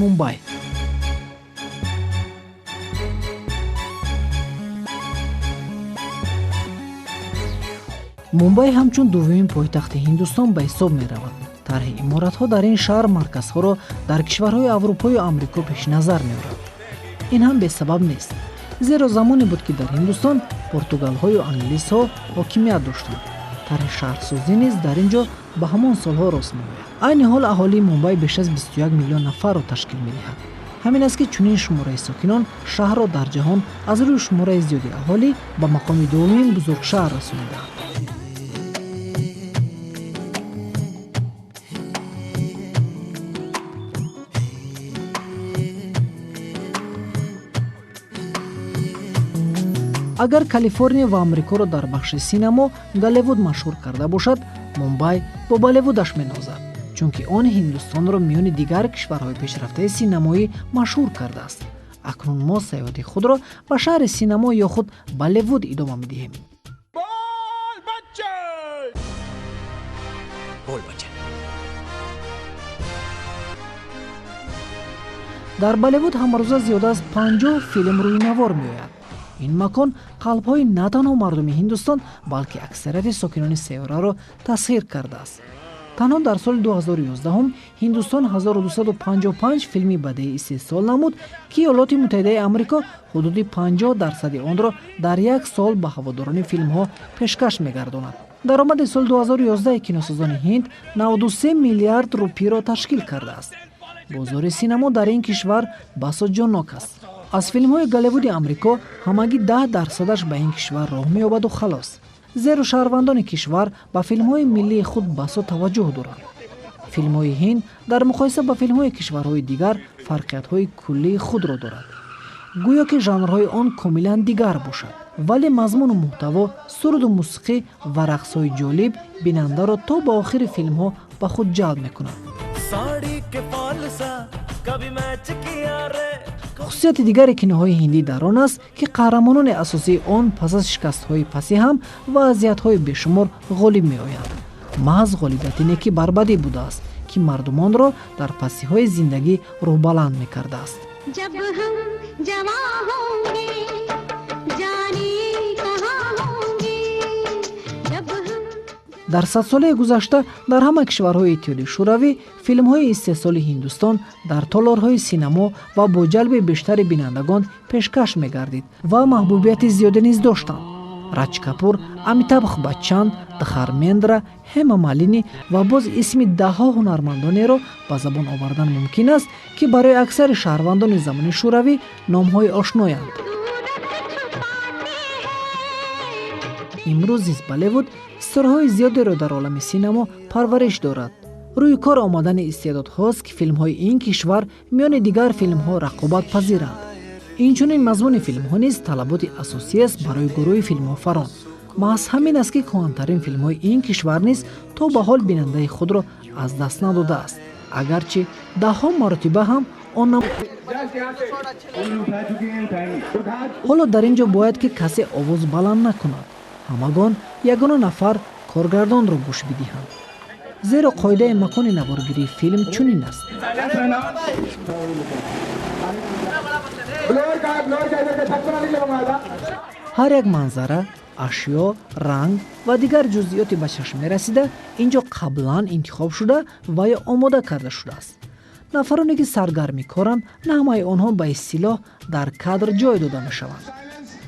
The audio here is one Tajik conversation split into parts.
мумбай. мумбай ҳамчун дуввумин пойтахти ҳиндустон ба ҳисоб меравад. тарҳи иморатҳо дар ин шаҳр марказҳоро дар кишварҳои аврупою амрико пешназар меорад. ин ҳам бесабаб нест, зеро замоне буд ки дар ҳиндустон португалҳою англисҳо ҳокимият доштанд. тарҳи шаҳрсозӣ низ дар ин ҷо ба ҳамон солҳо рост меояд. айни ҳол аҳолии мумбай беш аз 21 миллион нафарро ташкил медиҳад. ҳамин аст ки чунин шумораи сокинон шаҳрро дар ҷаҳон аз рӯи шумораи зиёди аҳолӣ ба мақоми дуввумин бузургшаҳр расонидаанд. агар калифорния ва амрикоро дар бахши синемо Голливуд машҳур карда бошад, мумбай бо Болливудаш менозад, чунки он ҳиндустонро миёни дигар кишварҳои пешрафтаи синемоӣ машҳур кардааст. акнун мо саёҳати худро ба шаҳри синемо ё худ Болливуд идома медиҳем. дар Болливуд ҳамарӯза зиёда аз 50 филм рӯйнавор меояд. ин макон қалбҳои на танҳо мардуми ҳиндустон, балки аксарияти сокинони сайёраро тасхир кардааст. танҳо дар соли 2011 ҳиндустон 1255 филми бадеӣ истеҳсол намуд ки иёлоти муттаҳидаи амрико ҳудуди 50% онро дар як сол ба ҳаводорони филмҳо пешкаш мегардонад. даромади соли 2011 киносозони ҳинд 93 миллиард рупиро ташкил кардааст. бозори синемо дар ин кишвар басоҷонок аст. аз филмҳои Голливуди амрико ҳамагӣ 10% ба ин кишвар роҳ меёбаду халос. зеро шаҳрвандони кишвар ба филмҳои миллии худ басо таваҷҷӯҳ доранд. филмҳои ҳинд дар муқоиса ба филмҳои кишварҳои дигар фарқиятҳои куллии худро дорад. гӯё ки жанрҳои он комилан дигар бошад, вале мазмуну муҳтаво, суруду мусиқӣ ва рақсҳои ҷолиб бинандаро то ба охири филмҳо ба худ ҷалб мекунад. хусусияти дигари киноҳои ҳиндӣ дар он аст, ки қаҳрамонони асосии он пас аз шикастҳои пасӣ ҳам ва азиятҳои бешумор ғолиб меоянд. маҳз ғолибияти неки барбадӣ будааст, ки мардумонро дар пасиҳои зиндагӣ рӯҳбаланд мекардааст. дар садсолаи гузашта дар ҳама кишварҳои иттиҳоди шӯравӣ филмҳои истеҳсоли ҳиндустон дар толорҳои синемо ва бо ҷалби бештари бинандагон пешкаш мегардид ва маҳбубияти зиёде низ доштанд. Радж Капур, Амитабх Баччан, Дхармендра, Хема Малини ва боз исми даҳҳо ҳунармандонеро ба забон овардан мумкин аст, ки барои аксари шаҳрвандони замони шӯравӣ номҳои ошноянд. имрӯз низ Болливуд истораҳои зиёдеро дар олами синемо парвариш дорад. рӯи кор омадани истеъдодҳост, ки филмҳои ин кишвар миёни дигар филмҳо рақобатпазиранд. инчунин мазмуни филмҳо низ талаботи асосӣ аст барои гурӯҳи филмофарон. маҳз ҳамин аст, ки кӯҳантарин филмҳои ин кишвар низ то ба ҳол бинандаи худро аз даст надодааст, агарчи даҳҳо маротиба ҳам он ҳоло дар ин ҷо бояд, ки касе овоз баланд накунад. ҳамагон ягона нафар коргардонро гӯш бидиҳанд. зеро қоидаи макони наворгирии филм чунин аст. ҳар як манзара, ашё, ранг ва дигар ҷузъиёти ба чашм мерасида ин ҷо қаблан интихоб шуда ва ё омода карда шудааст. нафароне ки саргарми коранд, на ҳамаи онҳо ба истилоҳ дар кадр ҷой дода мешаванд,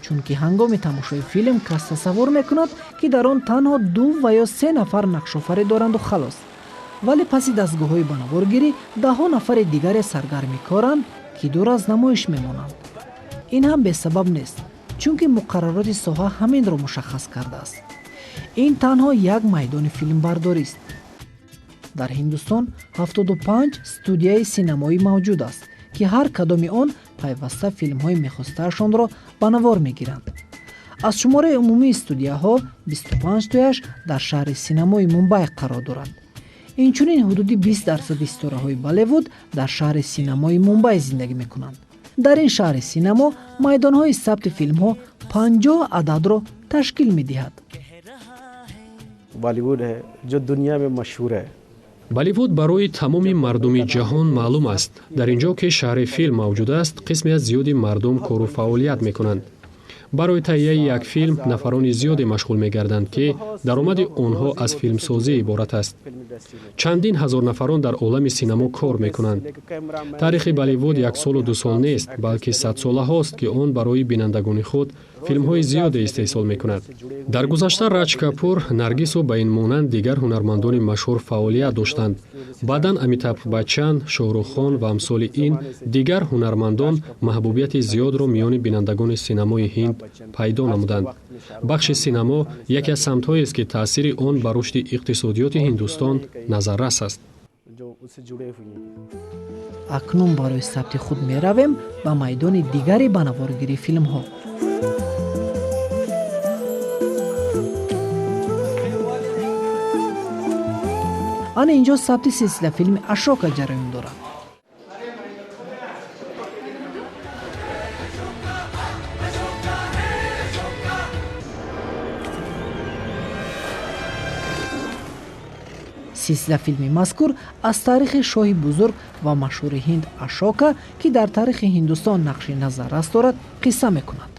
чунки ҳангоми тамошои филм кас тасаввур мекунад, ки дар он танҳо 2 ва ё 3 нафар нақшофарӣ доранду халос. вале паси дастгоҳҳои ба наворгирӣ даҳҳо нафари дигаре саргарми коранд, ки дур аз намоиш мемонанд. ин ҳам бесабаб нест, чунки муқаррароти соҳа ҳаминро мушаххас кардааст. ин танҳо як майдони филмбардорист. дар ҳиндустон 75 студияи синемоӣ мавҷуд аст, ки ҳар кадоми он пайваста филмҳои мехостаашонро ба навор мегиранд. аз шумораи умумии студияҳо 25 тояш дар шаҳри синемои Мумбай қарор дорад. инчунин ҳудуди 20% истораҳои Болливуд дар шаҳри синемои Мумбай зиндагӣ мекунанд. дар ин шаҳри синемо майдонҳои сабти филмҳо 50 ададро ташкил медиҳад. बॉलीवुड है जो दुनिया में मशहूर है, Болливуд барои тамоми мардуми ҷаҳон маълум аст. Дар ин ҷо ки шаҳри филм мавҷуд аст, қисми аз зиёди мардум кору фаъолият мекунанд. барои таҳияи як филм нафарони зиёде машғул мегарданд, ки даромади онҳо аз филмсозӣ иборат аст. Чандин ҳазор нафарон дар олами синамо кор мекунанд. таърихи Болливуд як солу ду сол нест, балки садсолаҳост, ки он барои бинандагони худ филмҳои зиёде истеҳсол мекунад. дар гузашта Радж Капур, Наргису ба ин монанд дигар ҳунармандони машҳур фаъолият доштанд. баъдан Амитаб Баччан, Шоҳруххон ва амсоли ин дигар ҳунармандон маҳбубияти зиёдро миёни бинандагони синамои Ҳинд пайдо намуданд. бахши синамо яке аз самтҳоест, ки таъсири он ба рушди иқтисодиёти Ҳиндустон назаррас аст. акнун барои сабти худ меравем ба майдони дигари банаворгирии филмҳо. ана инҷо сабти силсила филми Ашока ҷараён дорад. силсила филми мазкур аз таърихи шоҳи бузург ва машҳури Ҳинд Ашока, ки дар таърихи Ҳиндустон нақши назаррас дорад, қисса мекунад.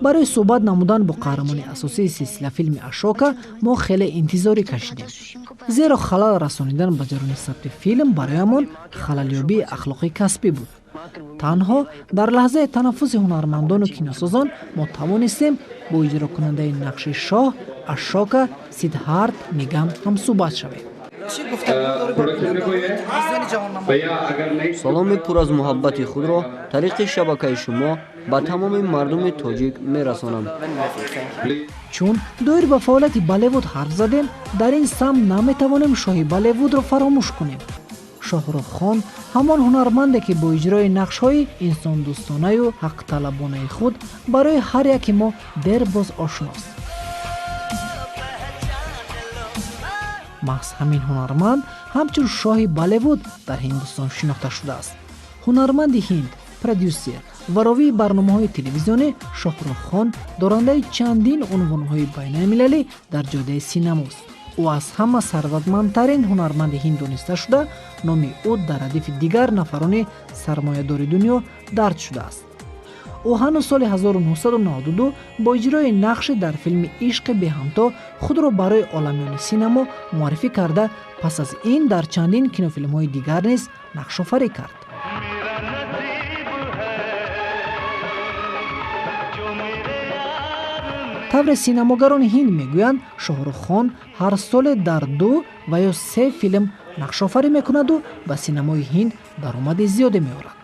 барои суҳбат намудан бо қаҳрамони асосии силсила филми Ашока мо хеле интизорӣ кашидем. зеро халал расонидан ба ҷарони сабти филм бароямон халалёбии ахлоқи касбӣ буд. танҳо дар лаҳзаи танаффуси ҳунармандону киносозон мо тавонистем бо иҷрокунандаи нақши шоҳ Ашока Сиддҳарт Нигам ҳамсуҳбат шавем. саломи пур аз муҳаббати худро тариқи шабакаи шумо ба тамоми мардуми тоҷик мерасонам. чун доир ба фаъолияти Болливуд ҳарф задем, дар ин самт наметавонем шоҳи Болливудро фаромӯш кунем. Шоҳруххон ҳамон ҳунарманде, ки бо иҷрои нақшҳои инсондӯстонаю ҳаққталабонаи худ барои ҳар яки мо дербоз ошност. маҳз ҳамин ҳунарманд ҳамчун шоҳи Болливуд дар Ҳиндустон шинохта шудааст. ҳунарманди Ҳинд, продюсер ва ровии барномаҳои телевизионӣ Шоҳруххон дорандаи чандин унвонҳои байналмилалӣ дар ҷодаи синамост. ӯ аз ҳама сарватмандтарин ҳунарманди Ҳинд дониста шуда, номи ӯ дар радифи дигар нафарони сармоядори дунё дард шудааст. ӯ ҳанӯз соли 1992 бо иҷрои нақши дар филми Ишқи беҳамто худро барои оламёни синамо муаррифӣ карда, пас аз ин дар чандин кинофилмҳои дигар низ нақшофарӣ кард. тавре синамогарони Ҳинд мегӯянд, Шоҳруххон ҳар соле дар 2 ва ё 3 филм нақшофарӣ мекунаду ба синамои Ҳинд даромади зиёде меорад.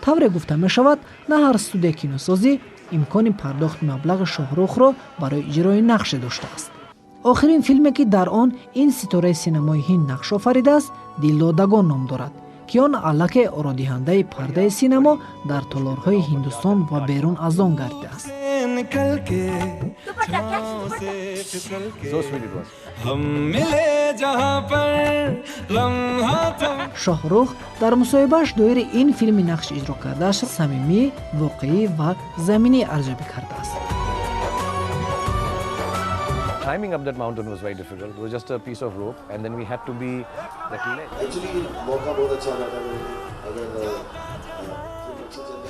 тавре гуфта мешавад, на ҳар студияи киносозӣ имкони пардохти маблағи Шоҳрухро барои иҷрои нақше доштааст. охирин филме, ки дар он ин ситораи синамои Ҳинд нақш офаридааст, Дилдодагон ном дорад, ки он аллакай ородиҳандаи пардаи синамо дар толорҳои Ҳиндустон ва берун аз он гардидааст. шоҳрух дар мусоҳибааш доири ин филми нақши иҷро кардааш самимӣ, воқеӣ ва заминӣ арзёбӣ кардааст. Climbing up that mountain was very difficult. It was just a piece of rope, and then we had to be that ledge. Actually, मौका बहुत अच्छा लगा अगर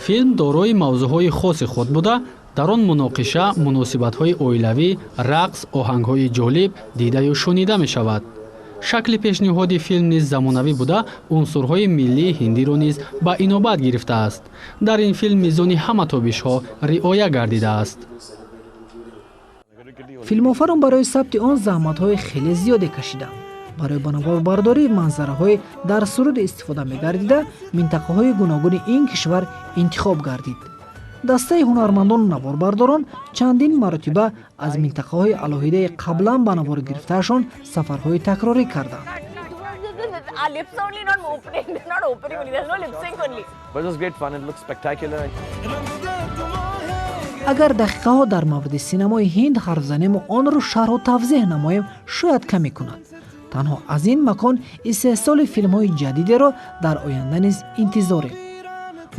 филм дорои мавзӯъҳои хоси худ буда, дар он муноқиша, муносибатҳои оилавӣ, рақс, оҳангҳои ҷолиб дидаю шунида мешавад. шакли пешниҳоди филм низ замонавӣ буда, унсурҳои миллии ҳиндиро низ ба инобат гирифтааст. дар ин филм мизони ҳама тобишҳо риоя гардидааст. филмофарон барои сабти он заҳматҳои хеле зиёде кашиданд. барои банаварбардории манзараҳои дар суруд истифода мегардида, минтақаҳои гуногуни ин кишвар интихоб гардид. дастаи ҳунармандону наворбардорон чандин маротиба аз минтақаҳои алоҳидаи қаблан ба навор гирифтаашон сафарҳои такрорӣ карданд. Our lips are only not opening. They're not opening only. There's no lip sync only. But it was great fun. It looked spectacular. агар дақиқаҳо дар мавриди синамои ҳинд ҳарф занему онро шарҳу тавзеҳ намоем шояд каме кунад. танҳо аз ин макон истеҳсоли филмҳои ҷадидеро дар оянда низ интизорем.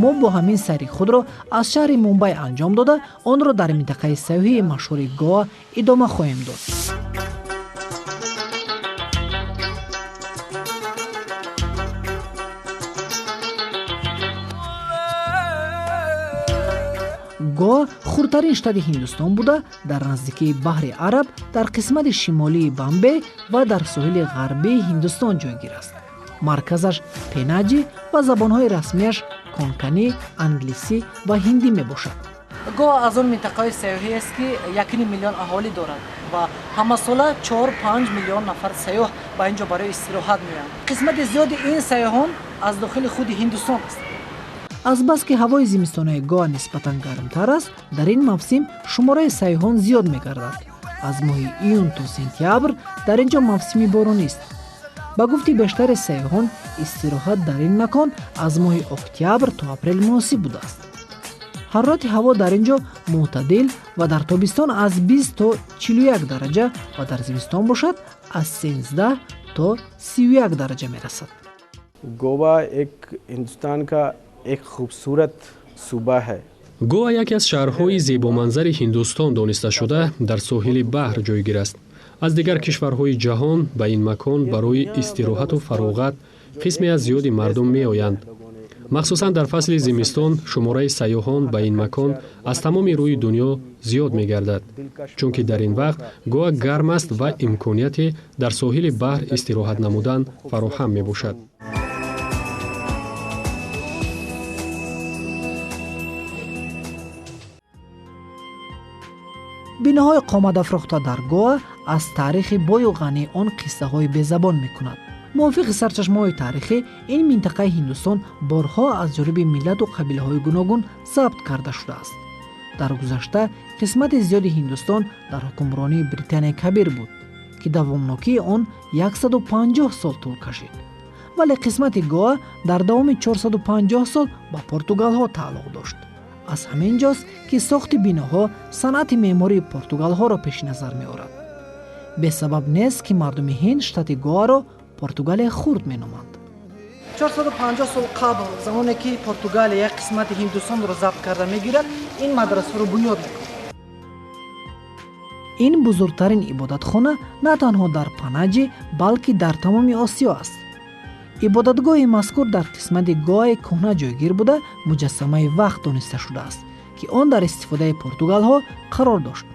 мо бо ҳамин сайри худро аз шаҳри мумбай анҷом дода онро дар минтақаи сайёҳии машҳури гоа идома хоҳем дод. гоа хурдтарин штати ҳиндустон буда дар наздикии баҳри араб дар қисмати шимолии бамбей ва дар соҳили ғарбии ҳиндустон ҷойгир аст. марказаш пенаҷӣ ва забонҳои расмияш конканӣ, англисӣ ва ҳиндӣ мебошад. гоа аз он минтақаҳои сайёҳиест ки 1 миллион аҳолӣ дорад ва ҳамасола 4-5 миллион нафар сайёҳ ба ин ҷо барои истироҳат меоянд. қисмати зиёди ин сайёҳон аз дохили худи ҳиндустон аст. азбаски ҳавои зимистонаи гоа нисбатан гармтар аст, дар ин мавсим шумораи сайёҳон зиёд мегардад. аз моҳи июн то сентябр дар ин ҷо мавсими боронист. ба гуфти бештари сайёҳон истироҳат дар ин макон аз моҳи октябр то апрел муносиб будааст. ҳарорати ҳаво дар ин ҷо мӯътадил ва дар тобистон аз 20 то 41 дараҷа ва дар зимистон бошад аз 13 то 31 дараҷа мерасад. गोवा एक हिंदुस्तान का एक खूबसूरत सूबा है. гоа яке аз шаҳрҳои зебоманзари ҳиндустон дониста шуда дар соҳили баҳр ҷойгир аст. аз дигар кишварҳои ҷаҳон ба ин макон барои истироҳату фароғат қисме аз зиёди мардум меоянд. махсусан дар фасли зимистон шумораи сайёҳон ба ин макон аз тамоми рӯи дунё зиёд мегардад, чунки дар ин вақт гоа гарм аст ва имконияте дар соҳили баҳр истироҳат намудан фароҳам мебошад. биноҳои қомадафрохта дар гоа аз таърихи бою ғании он қиссаҳои безабон мекунад. мувофиқи сарчашмаҳои таърихӣ ин минтақаи ҳиндустон борҳо аз ҷониби миллату қабилаҳои гуногун забт карда шудааст. дар гузашта қисмати зиёди ҳиндустон дар ҳукмронии британияи кабир буд ки давомнокии он 150 сол тӯл кашид. вале қисмати гоа дар давоми 450 сол ба португалҳо тааллуқ дошт. аз ҳамин ҷост ки сохти биноҳо санъати меъмории португалҳоро пеши назар меорад. бесабаб нест ки мардуми ҳинд штати гоаро португалияи хурд меноманд. 450 сол қабл замоне ки португалия як қисмати ҳиндустонро забт карда мегирад, ин мадрасаро бунёд мекунад. ин бузургтарин ибодатхона на танҳо дар панаҷи балки дар тамоми осиё аст. ибодатгоҳи мазкур дар қисмати гоаи кӯҳна ҷойгир буда муҷассамаи вақт дониста шудааст ки он дар истифодаи португалҳо қарор дошт.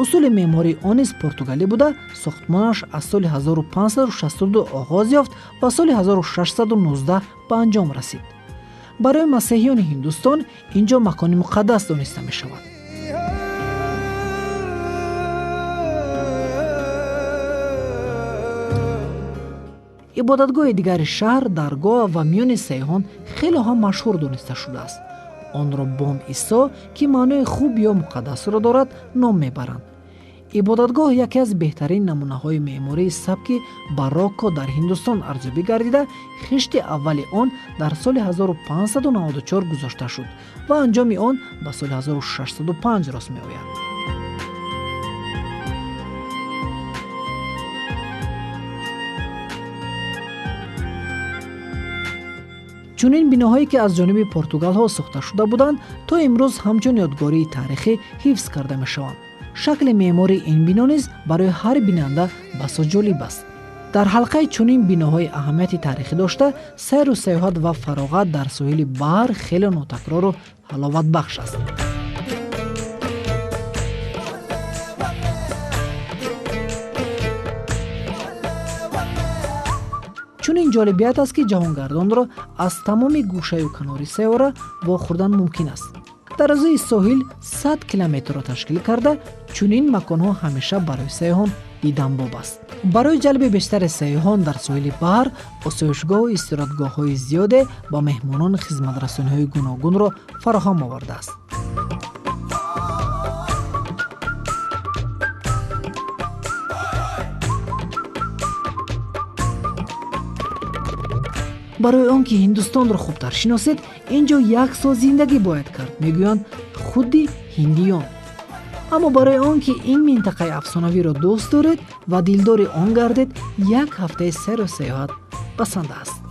усули меъмории он низ португалӣ буда сохтмонаш аз соли 1562 оғоз ёфт ва соли 1619 ба анҷом расид. барои масеҳиёни ҳиндустон ин ҷо макони муқаддас дониста мешавад. ибодатгоҳи дигари шаҳр дар гоа ва миёни сайёҳон хелоҳа машҳур дониста шудааст. онро бом исо ки маънои хуб ё муқаддасро дорад ном мебаранд. ибодатгоҳ яке аз беҳтарин намунаҳои меъмории сабки барокко дар ҳиндустон арзёбӣ гардида хишти аввали он дар соли 1594 гузошта шуд ва анҷоми он ба соли 1605 рост меояд. чунин биноҳое ки аз ҷониби португалҳо сохта шуда буданд то имрӯз ҳамчун ёдгории таърихӣ ҳифз карда мешаванд. шакли меъмории ин бино низ барои ҳар бинанда басо ҷолиб аст. дар ҳалқаи чунин биноҳои аҳамияти таърихӣ дошта сайру сайёҳат ва фароғат дар соҳили баҳр хеле нотакрору ҳаловатбахш аст. чунин ҷолибият аст ки ҷаҳонгардонро аз тамоми гӯшаю канори сайёра вохӯрдан мумкин аст. дарозаи соҳил 100 километрро ташкил карда чунин маконҳо ҳамеша барои сайёҳон диданбоб аст. барои ҷалби бештари сайёҳон дар соҳили баҳр осоишгоҳу истироҳатгоҳҳои зиёде ба меҳмонон хизматрасониҳои гуногунро фароҳам овардааст. барои он ки ҳиндустонро хубтар шиносед инҷо 1 сол зиндагӣ бояд кард, мегӯянд худи ҳиндиён. аммо барои он ки ин минтақаи афсонавиро дӯст доред ва дилдори он гардед, 1 ҳафтаи сайру сайёҳат пасанд аст.